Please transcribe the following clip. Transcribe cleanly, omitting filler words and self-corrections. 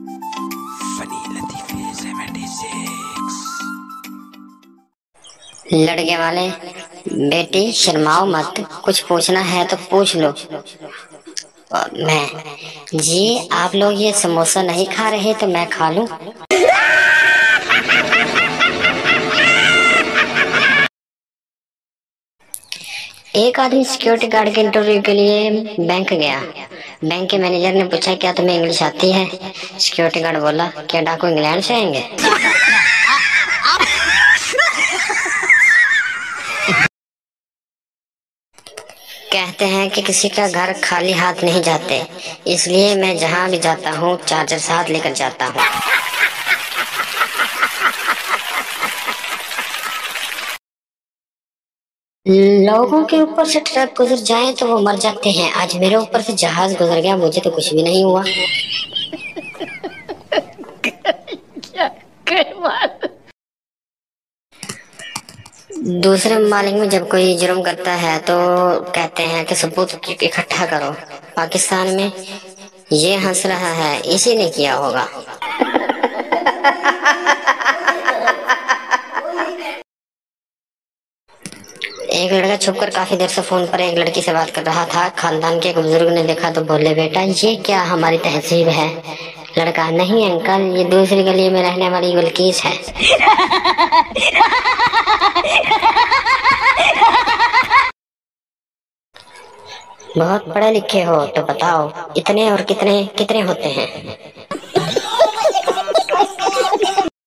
Funny लतीफे 76। लड़के वाले, बेटी शर्माओ मत, कुछ पूछना है तो पूछ लो। मैं जी, आप लोग ये समोसा नहीं खा रहे तो मैं खा लूं? एक आदमी सिक्योरिटी गार्ड के इंटरव्यू के लिए बैंक गया। बैंक के मैनेजर ने पूछा, क्या तुम्हें इंग्लिश आती है? सिक्योरिटी गार्ड बोला, क्या डाकू इंग्लैंड से आएंगे? कहते हैं कि किसी का घर खाली हाथ नहीं जाते, इसलिए मैं जहाँ भी जाता हूँ चार्जर साथ लेकर जाता हूँ। लोगों के ऊपर से ट्रक गुजर जाए तो वो मर जाते हैं। आज मेरे ऊपर से जहाज गुजर गया, मुझे तो कुछ भी नहीं हुआ। दूसरे मालिक में जब कोई जुर्म करता है तो कहते हैं कि सबूत इकट्ठा करो। पाकिस्तान में ये हंस रहा है, इसी ने किया होगा। एक लड़का छुपकर काफी देर से फोन पर एक लड़की से बात कर रहा था। खानदान के एक बुजुर्ग ने देखा तो बोले, बेटा ये क्या हमारी तहजीब है? लड़का, नहीं अंकल, ये दूसरी गली में रहने वाली बिल्किस है। बहुत पढ़े लिखे हो तो बताओ, इतने और कितने कितने होते हैं?